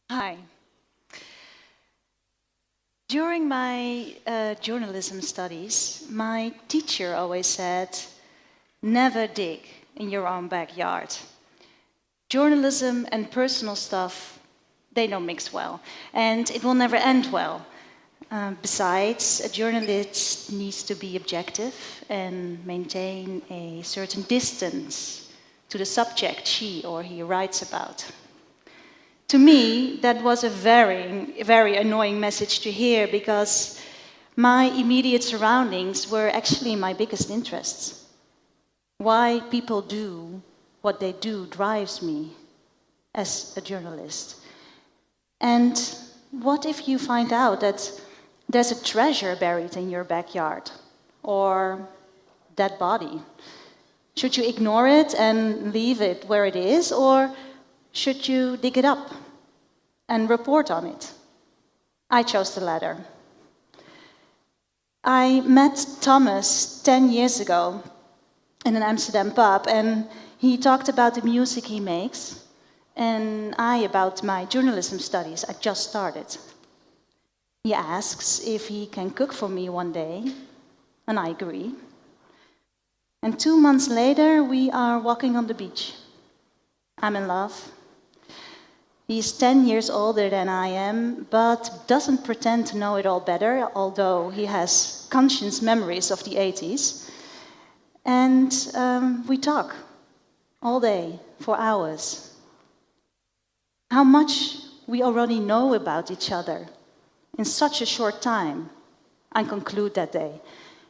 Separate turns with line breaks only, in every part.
Hi. During my journalism studies, my teacher always said, never dig in your own backyard. Journalism and personal stuff, they don't mix well, and it will never end well. Besides, a journalist needs to be objective and maintain a certain distance to the subject she or he writes about. To me, that was a very annoying message to hear because my immediate surroundings were actually my biggest interests. Why people do what they do drives me as a journalist. And what if you find out that there's a treasure buried in your backyard or dead body? Should you ignore it and leave it where it is, or should you dig it up and report on it? I chose the latter. I met Thomas 10 years ago in an Amsterdam pub, and he talked about the music he makes, and I about my journalism studies I just started. He asks if he can cook for me one day, and I agree. And 2 months later, we are walking on the beach. I'm in love. He's 10 years older than I am, but doesn't pretend to know it all better, although he has conscious memories of the 80s. And we talk all day for hours. How much we already know about each other in such a short time, I conclude that day.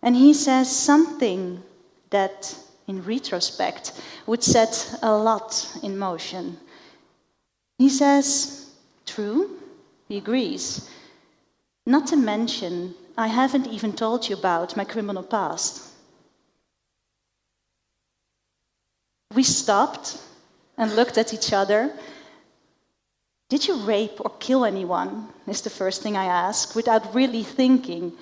And he says something that, in retrospect, would set a lot in motion. He says, true, he agrees. Not to mention, I haven't even told you about my criminal past. We stopped and looked at each other. Did you rape or kill anyone? Is the first thing I ask, without really thinking.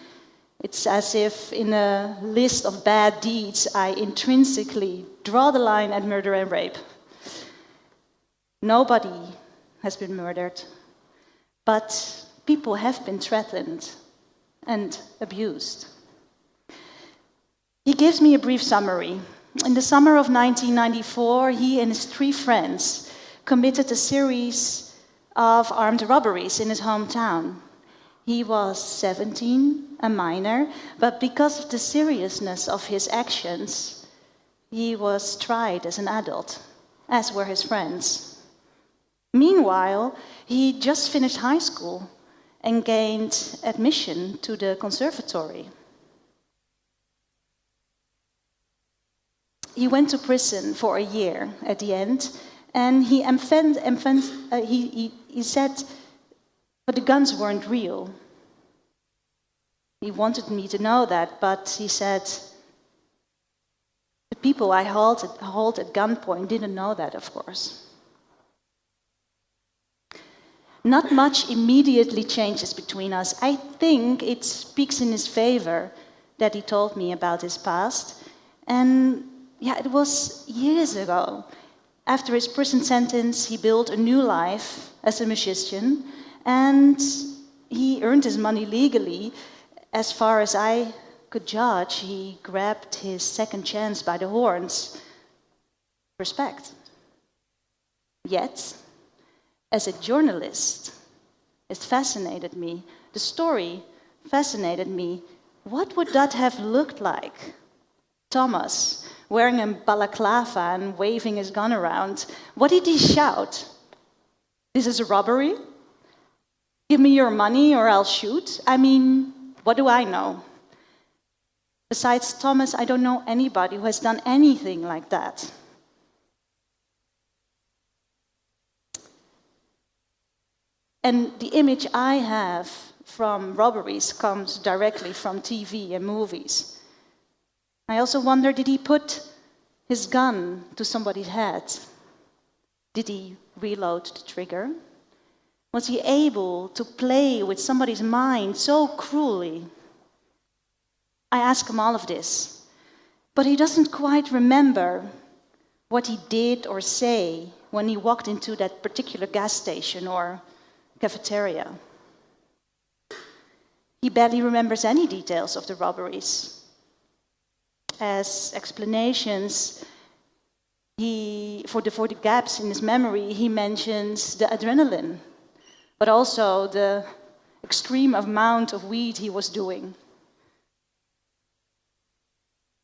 It's as if in a list of bad deeds, I intrinsically draw the line at murder and rape. Nobody has been murdered, but people have been threatened and abused. He gives me a brief summary. In the summer of 1994, he and his 3 friends committed a series of armed robberies in his hometown. He was 17, a minor, but because of the seriousness of his actions, he was tried as an adult, as were his friends. Meanwhile, he just finished high school and gained admission to the conservatory. He went to prison for a year at the end, and he said, but the guns weren't real. He wanted me to know that, but he said, the people I hold at gunpoint didn't know that, of course. Not much immediately changes between us. I think it speaks in his favor that he told me about his past. And yeah, it was years ago. After his prison sentence, he built a new life as a musician, and he earned his money legally. As far as I could judge, he grabbed his second chance by the horns. Respect. Yet, as a journalist, it fascinated me. The story fascinated me. What would that have looked like? Thomas, wearing a balaclava and waving his gun around. What did he shout? This is a robbery? Give me your money or I'll shoot? I mean, what do I know? Besides Thomas, I don't know anybody who has done anything like that. And the image I have from robberies comes directly from TV and movies. I also wonder, did he put his gun to somebody's head? Did he reload the trigger? Was he able to play with somebody's mind so cruelly? I ask him all of this, but he doesn't quite remember what he did or say when he walked into that particular gas station or cafeteria. He barely remembers any details of the robberies. As explanations, for the gaps in his memory, he mentions the adrenaline, but also the extreme amount of weed he was doing.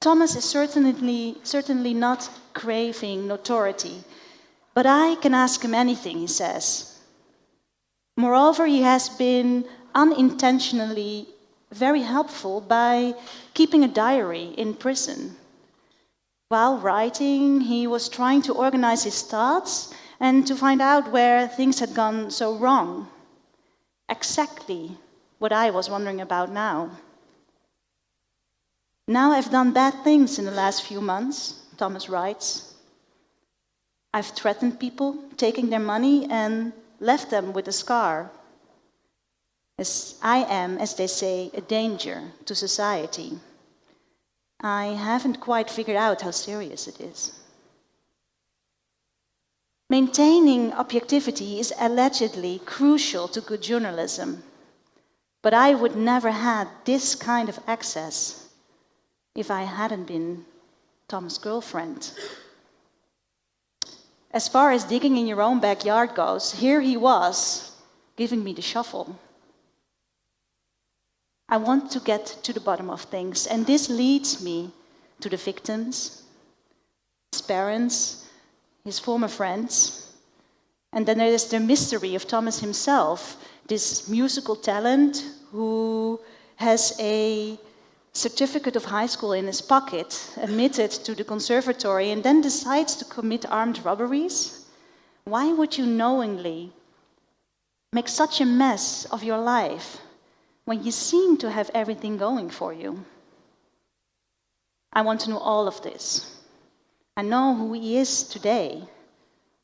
Thomas is certainly not craving notoriety, but I can ask him anything, he says. Moreover, he has been unintentionally very helpful by keeping a diary in prison. While writing, he was trying to organize his thoughts and to find out where things had gone so wrong. Exactly what I was wondering about now. Now I've done bad things in the last few months, Thomas writes. I've threatened people, taking their money, and left them with a scar. As I am, as they say, a danger to society. I haven't quite figured out how serious it is. Maintaining objectivity is allegedly crucial to good journalism, but I would never had this kind of access if I hadn't been Tom's girlfriend. As far as digging in your own backyard goes, here he was, giving me the shovel. I want to get to the bottom of things, and this leads me to the victims, his parents, his former friends, and then there is the mystery of Thomas himself, this musical talent who has a certificate of high school in his pocket, admitted to the conservatory, and then decides to commit armed robberies. Why would you knowingly make such a mess of your life when you seem to have everything going for you? I want to know all of this. I know who he is today,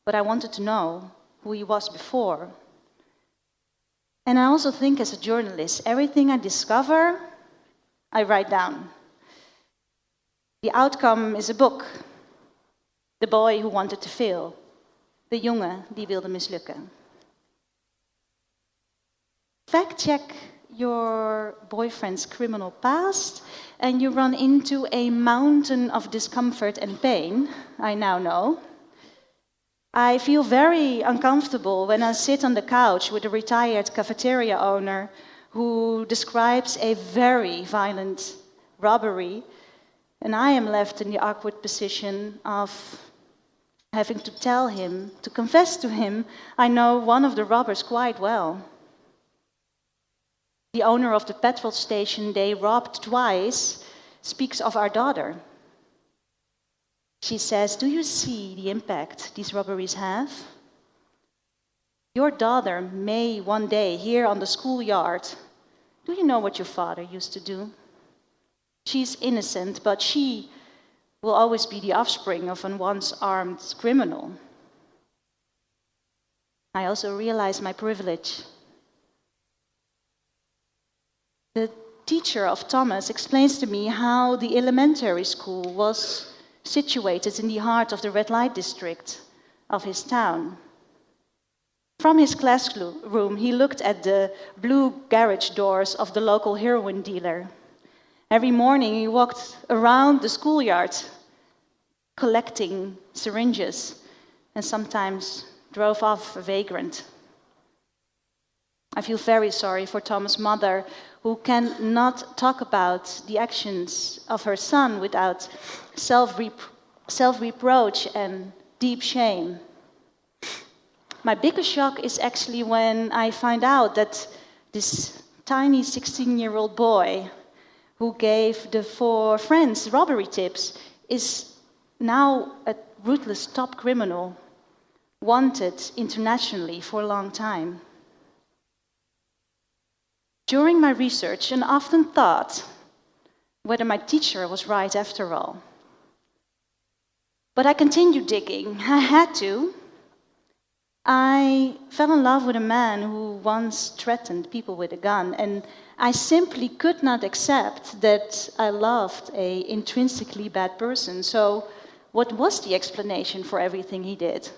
but I wanted to know who he was before. And I also think as a journalist, everything I discover, I write down. The outcome is a book. The boy who wanted to fail. De jongen die wilde mislukken. Fact check your boyfriend's criminal past and you run into a mountain of discomfort and pain, I now know. I feel very uncomfortable when I sit on the couch with a retired cafeteria owner who describes a very violent robbery, and I am left in the awkward position of having to tell him, to confess to him, I know one of the robbers quite well. The owner of the petrol station they robbed twice speaks of our daughter. She says, do you see the impact these robberies have? Your daughter may one day hear on the schoolyard, do you know what your father used to do? She's innocent, but she will always be the offspring of a once armed criminal. I also realize my privilege. The teacher of Thomas explains to me how the elementary school was situated in the heart of the red light district of his town. From his classroom, he looked at the blue garage doors of the local heroin dealer. Every morning he walked around the schoolyard collecting syringes and sometimes drove off a vagrant. I feel very sorry for Thomas' mother, who cannot talk about the actions of her son without self-reproach and deep shame. My biggest shock is actually when I find out that this tiny 16-year-old boy who gave the 4 friends robbery tips is now a ruthless top criminal, wanted internationally for a long time. During my research, I often thought whether my teacher was right after all. But I continued digging. I had to. I fell in love with a man who once threatened people with a gun, and I simply could not accept that I loved an intrinsically bad person. So what was the explanation for everything he did?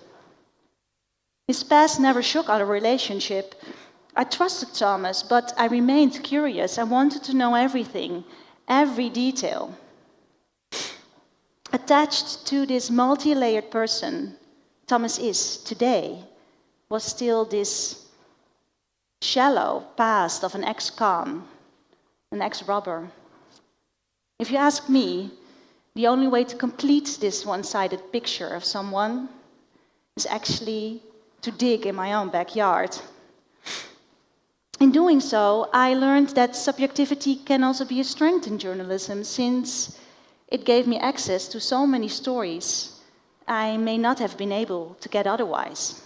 His past never shook our relationship, I trusted Thomas, but I remained curious. I wanted to know everything, every detail. Attached to this multi-layered person Thomas is today was still this shallow past of an ex-con, an ex-robber. If you ask me, the only way to complete this one-sided picture of someone is actually to dig in my own backyard. In doing so, I learned that subjectivity can also be a strength in journalism, since it gave me access to so many stories I may not have been able to get otherwise.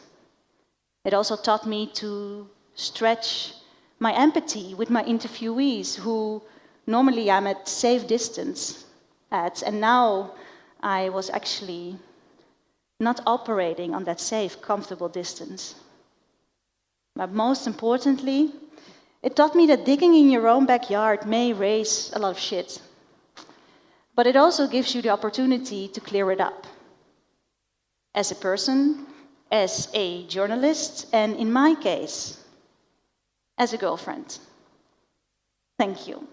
It also taught me to stretch my empathy with my interviewees, who normally I'm at safe distance at, and now I was actually not operating on that safe, comfortable distance. But most importantly, it taught me that digging in your own backyard may raise a lot of shit. But it also gives you the opportunity to clear it up. As a person, as a journalist, and in my case, as a girlfriend. Thank you.